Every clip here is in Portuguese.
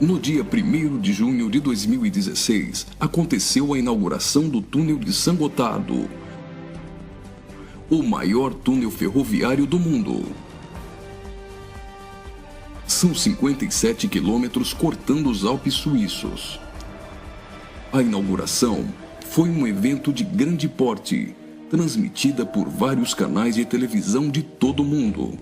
No dia 1º de junho de 2016, aconteceu a inauguração do túnel de San Gotardo, o maior túnel ferroviário do mundo. São 57 quilômetros cortando os Alpes suíços. A inauguração foi um evento de grande porte, transmitida por vários canais de televisão de todo o mundo.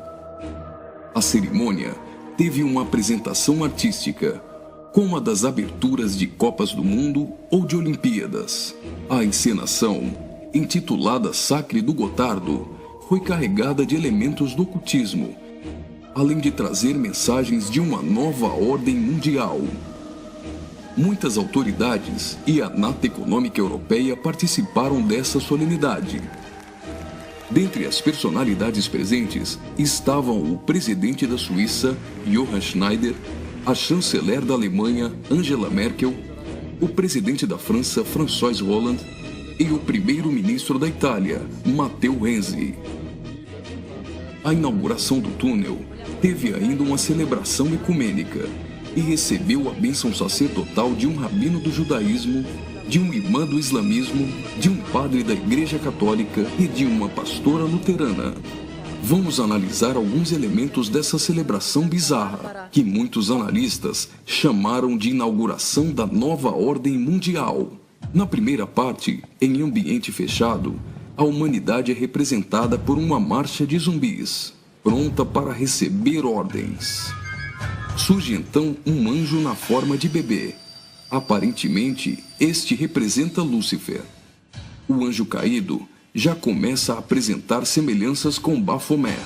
A cerimônia teve uma apresentação artística, como a das aberturas de Copas do Mundo ou de Olimpíadas. A encenação, intitulada Sacre do Gotardo, foi carregada de elementos do ocultismo, além de trazer mensagens de uma nova ordem mundial. Muitas autoridades e a Nata Econômica Europeia participaram dessa solenidade. Dentre as personalidades presentes estavam o presidente da Suíça, Johann Schneider, a chanceler da Alemanha, Angela Merkel, o presidente da França, François Hollande, e o primeiro-ministro da Itália, Matteo Renzi. A inauguração do túnel teve ainda uma celebração ecumênica e recebeu a bênção sacerdotal de um rabino do judaísmo, de um imã do islamismo, de um padre da Igreja Católica e de uma pastora luterana. Vamos analisar alguns elementos dessa celebração bizarra, que muitos analistas chamaram de inauguração da nova ordem mundial. Na primeira parte, em ambiente fechado, a humanidade é representada por uma marcha de zumbis, pronta para receber ordens. Surge então um anjo na forma de bebê. Aparentemente, este representa Lúcifer. O anjo caído já começa a apresentar semelhanças com Baphomet,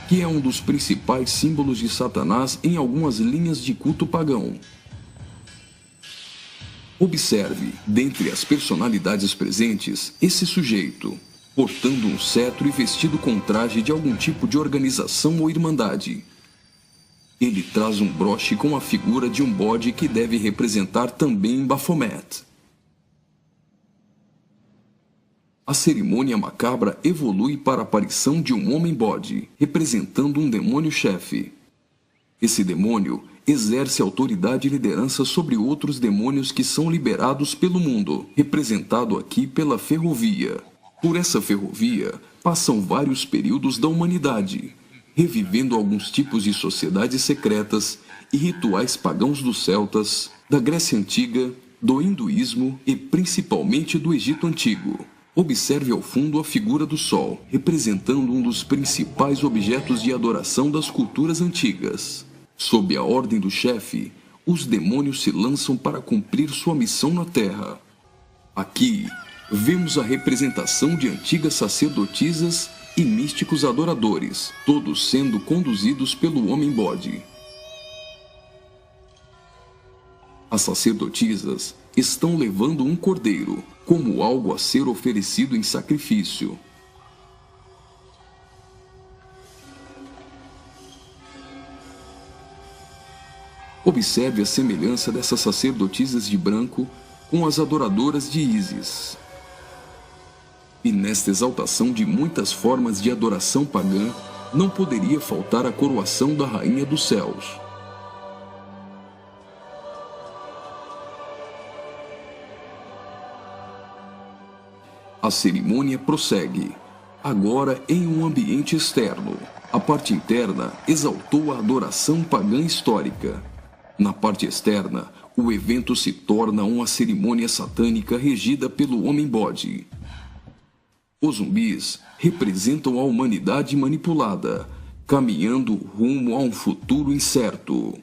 que é um dos principais símbolos de Satanás em algumas linhas de culto pagão. Observe, dentre as personalidades presentes, esse sujeito, portando um cetro e vestido com traje de algum tipo de organização ou irmandade. Ele traz um broche com a figura de um bode que deve representar também Baphomet. A cerimônia macabra evolui para a aparição de um homem-bode, representando um demônio-chefe. Esse demônio exerce autoridade e liderança sobre outros demônios que são liberados pelo mundo, representado aqui pela ferrovia. Por essa ferrovia, passam vários períodos da humanidade, revivendo alguns tipos de sociedades secretas e rituais pagãos dos celtas, da Grécia Antiga, do hinduísmo e principalmente do Egito Antigo. Observe ao fundo a figura do Sol, representando um dos principais objetos de adoração das culturas antigas. Sob a ordem do chefe, os demônios se lançam para cumprir sua missão na Terra. Aqui, vemos a representação de antigas sacerdotisas e místicos adoradores, todos sendo conduzidos pelo homem-bode. As sacerdotisas estão levando um cordeiro, como algo a ser oferecido em sacrifício. Observe a semelhança dessas sacerdotisas de branco com as adoradoras de Ísis. E nesta exaltação de muitas formas de adoração pagã, não poderia faltar a coroação da Rainha dos Céus. A cerimônia prossegue, agora em um ambiente externo. A parte interna exaltou a adoração pagã histórica. Na parte externa, o evento se torna uma cerimônia satânica regida pelo homem-bode. Os zumbis representam a humanidade manipulada, caminhando rumo a um futuro incerto.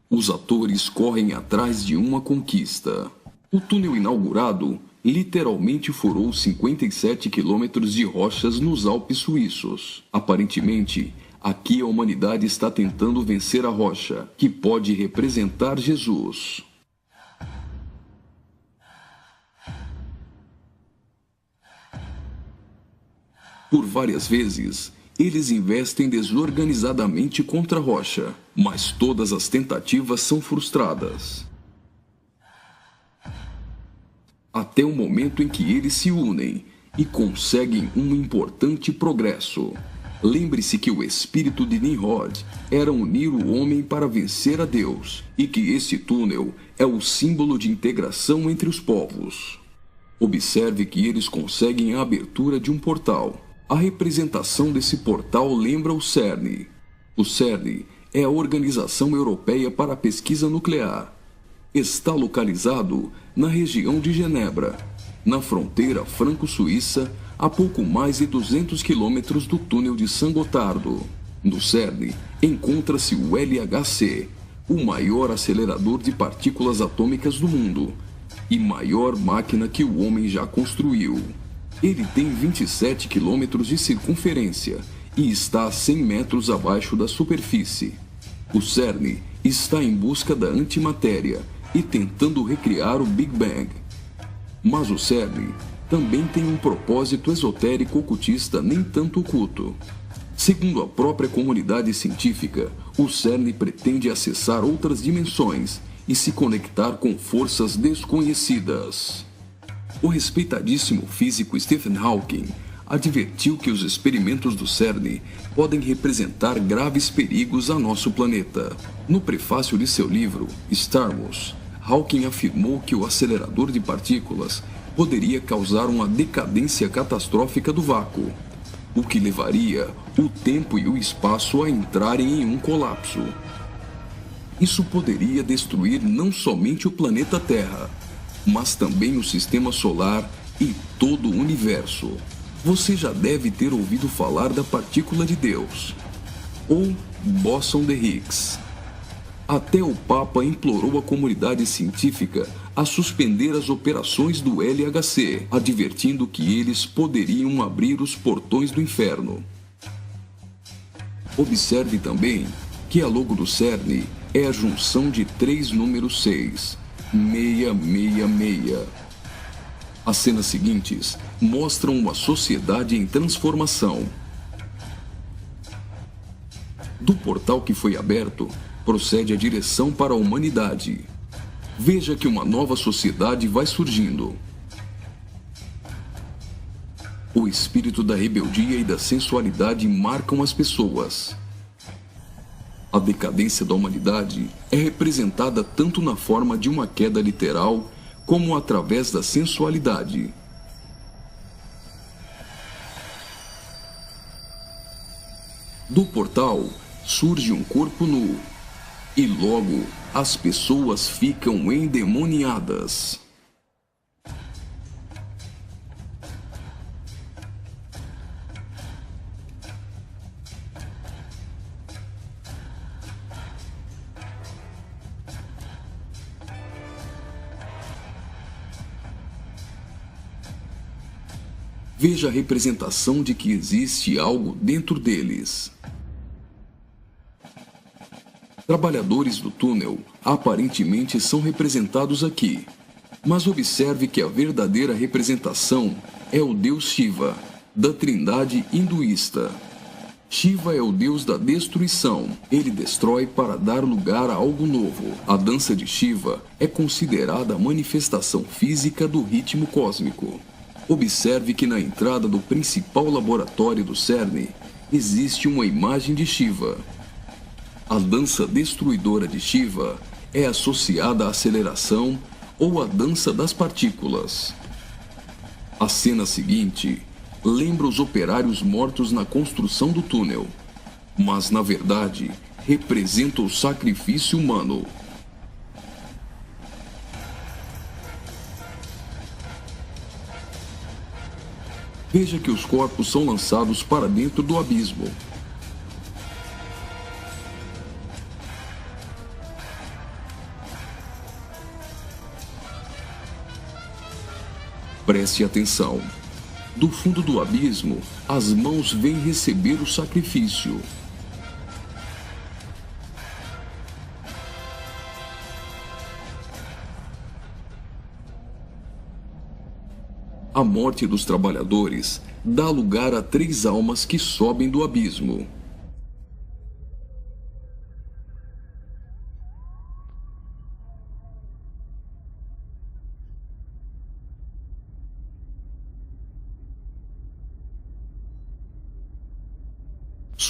Os atores correm atrás de uma conquista. O túnel inaugurado literalmente furou 57 quilômetros de rochas nos Alpes suíços. Aparentemente, aqui a humanidade está tentando vencer a rocha, que pode representar Jesus. Por várias vezes, eles investem desorganizadamente contra a rocha, mas todas as tentativas são frustradas. Até o momento em que eles se unem e conseguem um importante progresso. Lembre-se que o espírito de Nimrod era unir o homem para vencer a Deus, e que esse túnel é o símbolo de integração entre os povos. Observe que eles conseguem a abertura de um portal. A representação desse portal lembra o CERN. O CERN é a Organização Europeia para a Pesquisa Nuclear. Está localizado na região de Genebra, na fronteira franco-suíça, a pouco mais de 200 quilômetros do túnel de Saint-Gothard. No CERN encontra-se o LHC, o maior acelerador de partículas atômicas do mundo e maior máquina que o homem já construiu. Ele tem 27 quilômetros de circunferência e está a 100 metros abaixo da superfície. O CERN está em busca da antimatéria e tentando recriar o Big Bang. Mas o CERN também tem um propósito esotérico ocultista nem tanto oculto. Segundo a própria comunidade científica, o CERN pretende acessar outras dimensões e se conectar com forças desconhecidas. O respeitadíssimo físico Stephen Hawking advertiu que os experimentos do CERN podem representar graves perigos a nosso planeta. No prefácio de seu livro, Stardust, Hawking afirmou que o acelerador de partículas poderia causar uma decadência catastrófica do vácuo, o que levaria o tempo e o espaço a entrarem em um colapso. Isso poderia destruir não somente o planeta Terra, mas também o sistema solar e todo o universo. Você já deve ter ouvido falar da partícula de Deus, ou bóson de Higgs. Até o Papa implorou à comunidade científica a suspender as operações do LHC, advertindo que eles poderiam abrir os portões do inferno. Observe também que a logo do CERN é a junção de 3 números 6, 666. As cenas seguintes mostram uma sociedade em transformação. Do portal que foi aberto, procede a direção para a humanidade. Veja que uma nova sociedade vai surgindo. O espírito da rebeldia e da sensualidade marcam as pessoas. A decadência da humanidade é representada tanto na forma de uma queda literal, como através da sensualidade. Do portal surge um corpo nu, e logo as pessoas ficam endemoniadas. Veja a representação de que existe algo dentro deles. Trabalhadores do túnel aparentemente são representados aqui, mas observe que a verdadeira representação é o deus Shiva, da trindade hinduísta. Shiva é o deus da destruição. Ele destrói para dar lugar a algo novo. A dança de Shiva é considerada a manifestação física do ritmo cósmico. Observe que na entrada do principal laboratório do CERN existe uma imagem de Shiva. A dança destruidora de Shiva é associada à aceleração ou à dança das partículas. A cena seguinte lembra os operários mortos na construção do túnel, mas na verdade representa o sacrifício humano. Veja que os corpos são lançados para dentro do abismo. Preste atenção. Do fundo do abismo, as mãos vêm receber o sacrifício. A morte dos trabalhadores dá lugar a 3 almas que sobem do abismo.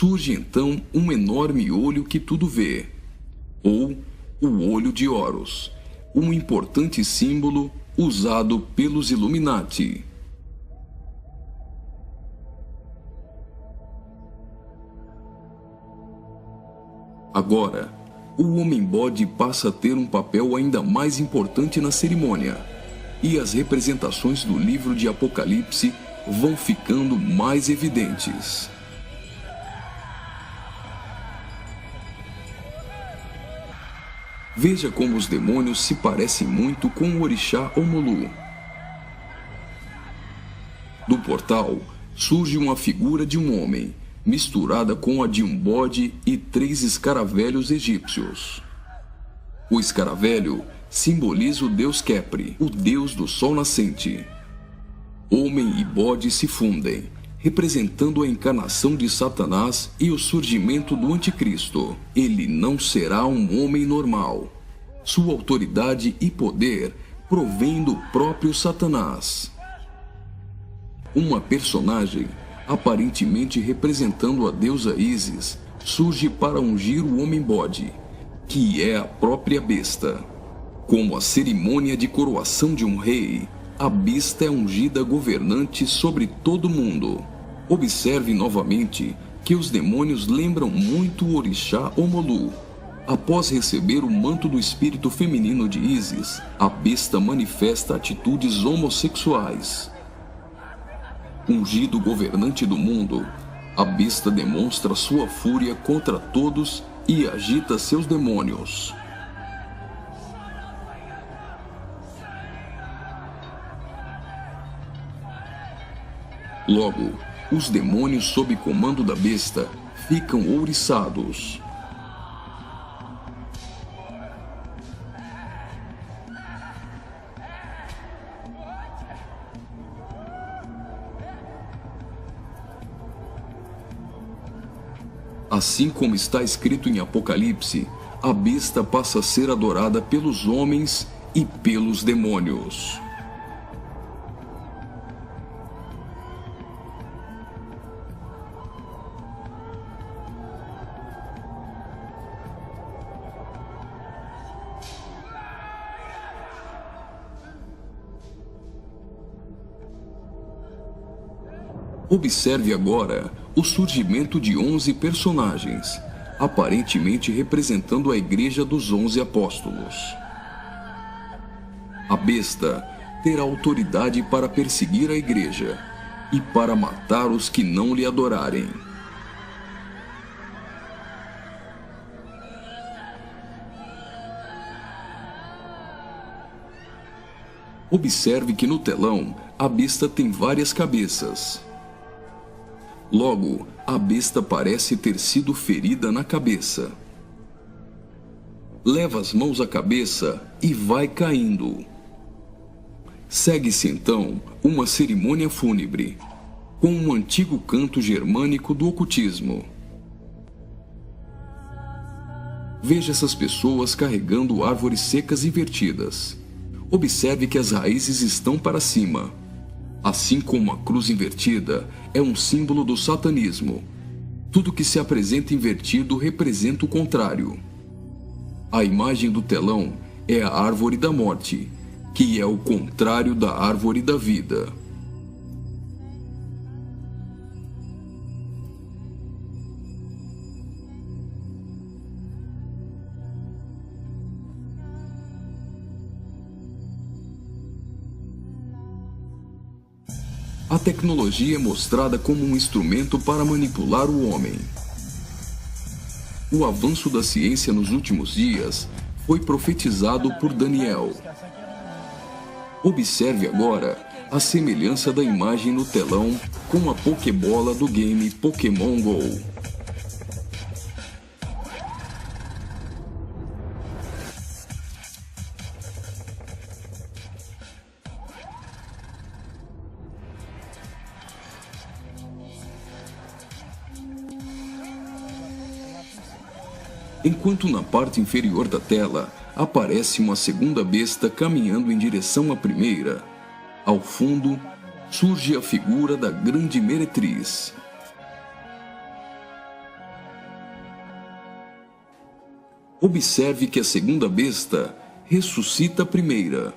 surge então um enorme olho que tudo vê, ou o Olho de Horus, um importante símbolo usado pelos Illuminati. Agora, o homem-bode passa a ter um papel ainda mais importante na cerimônia, e as representações do livro de Apocalipse vão ficando mais evidentes. Veja como os demônios se parecem muito com o orixá Omolu. Do portal surge uma figura de um homem, misturada com a de um bode e 3 escaravelhos egípcios. O escaravelho simboliza o deus Khepri, o deus do sol nascente. Homem e bode se fundem, representando a encarnação de Satanás e o surgimento do anticristo. Ele não será um homem normal. Sua autoridade e poder provém do próprio Satanás. Uma personagem, aparentemente representando a deusa Ísis, surge para ungir o homem-bode, que é a própria besta. Como a cerimônia de coroação de um rei, a besta é ungida governante sobre todo o mundo. Observe novamente que os demônios lembram muito o orixá Omolu. Após receber o manto do espírito feminino de Ísis, a besta manifesta atitudes homossexuais. Ungido governante do mundo, a besta demonstra sua fúria contra todos e agita seus demônios. Logo, os demônios sob comando da besta ficam ouriçados. Assim como está escrito em Apocalipse, a besta passa a ser adorada pelos homens e pelos demônios. Observe agora o surgimento de 11 personagens, aparentemente representando a Igreja dos 11 Apóstolos. A besta terá autoridade para perseguir a Igreja e para matar os que não lhe adorarem. Observe que no telão a besta tem várias cabeças. Logo, a besta parece ter sido ferida na cabeça. Leva as mãos à cabeça e vai caindo. Segue-se então uma cerimônia fúnebre, com um antigo canto germânico do ocultismo. Veja essas pessoas carregando árvores secas invertidas. Observe que as raízes estão para cima. Assim como a cruz invertida é um símbolo do satanismo, tudo que se apresenta invertido representa o contrário. A imagem do telão é a árvore da morte, que é o contrário da árvore da vida. A tecnologia é mostrada como um instrumento para manipular o homem. O avanço da ciência nos últimos dias foi profetizado por Daniel. Observe agora a semelhança da imagem no telão com a Pokébola do game Pokémon GO. Enquanto na parte inferior da tela aparece uma segunda besta caminhando em direção à primeira, ao fundo surge a figura da grande meretriz. Observe que a segunda besta ressuscita a primeira.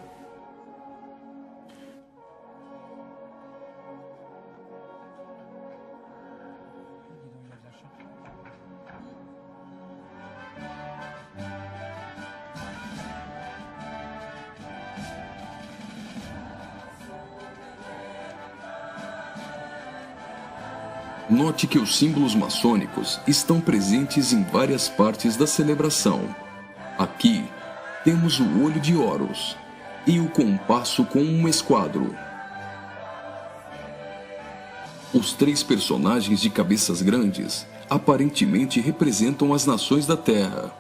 Note que os símbolos maçônicos estão presentes em várias partes da celebração. Aqui, temos o olho de Horus e o compasso com um esquadro. Os 3 personagens de cabeças grandes aparentemente representam as nações da Terra,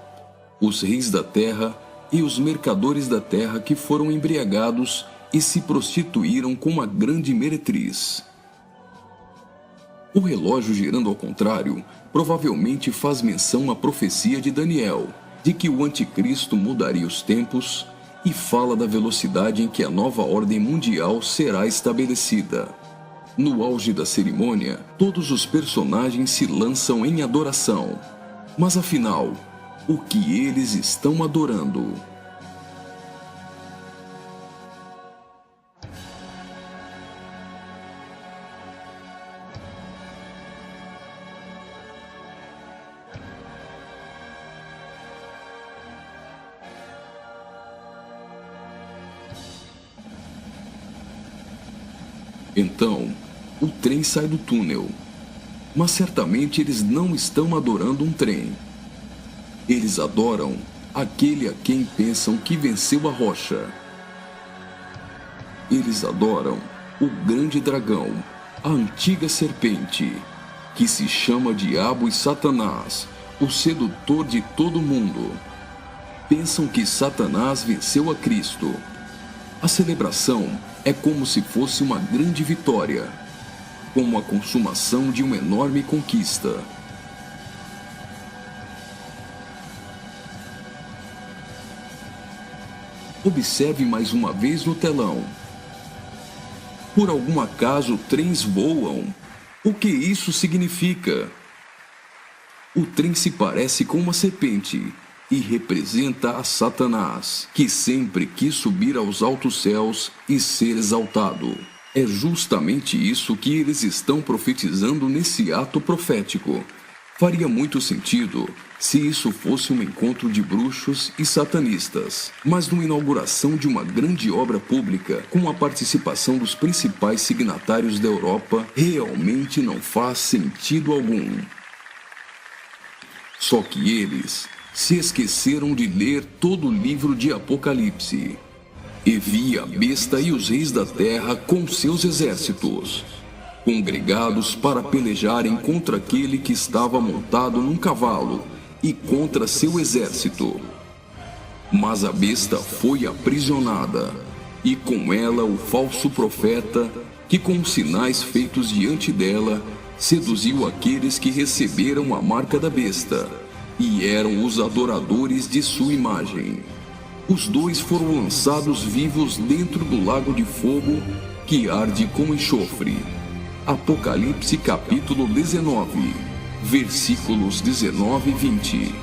os reis da Terra e os mercadores da Terra que foram embriagados e se prostituíram com uma grande meretriz. O relógio girando ao contrário provavelmente faz menção à profecia de Daniel, de que o anticristo mudaria os tempos, e fala da velocidade em que a nova ordem mundial será estabelecida. No auge da cerimônia, todos os personagens se lançam em adoração. Mas afinal, o que eles estão adorando? Então, o trem sai do túnel. Mas certamente eles não estão adorando um trem. Eles adoram aquele a quem pensam que venceu a rocha. Eles adoram o grande dragão, a antiga serpente, que se chama Diabo e Satanás, o sedutor de todo mundo. Pensam que Satanás venceu a Cristo. A celebração é como se fosse uma grande vitória, como a consumação de uma enorme conquista. Observe mais uma vez no telão. Por algum acaso, trens voam? O que isso significa? O trem se parece com uma serpente e representa a Satanás, que sempre quis subir aos altos céus e ser exaltado. É justamente isso que eles estão profetizando nesse ato profético. Faria muito sentido se isso fosse um encontro de bruxos e satanistas, mas numa inauguração de uma grande obra pública, com a participação dos principais signatários da Europa, realmente não faz sentido algum. Só que eles se esqueceram de ler todo o livro de Apocalipse. E vi a besta e os reis da terra com seus exércitos, congregados para pelejarem contra aquele que estava montado num cavalo e contra seu exército. Mas a besta foi aprisionada, e com ela o falso profeta, que com sinais feitos diante dela, seduziu aqueles que receberam a marca da besta, e eram os adoradores de sua imagem. Os 2 foram lançados vivos dentro do lago de fogo, que arde com enxofre. Apocalipse capítulo 19, versículos 19 e 20.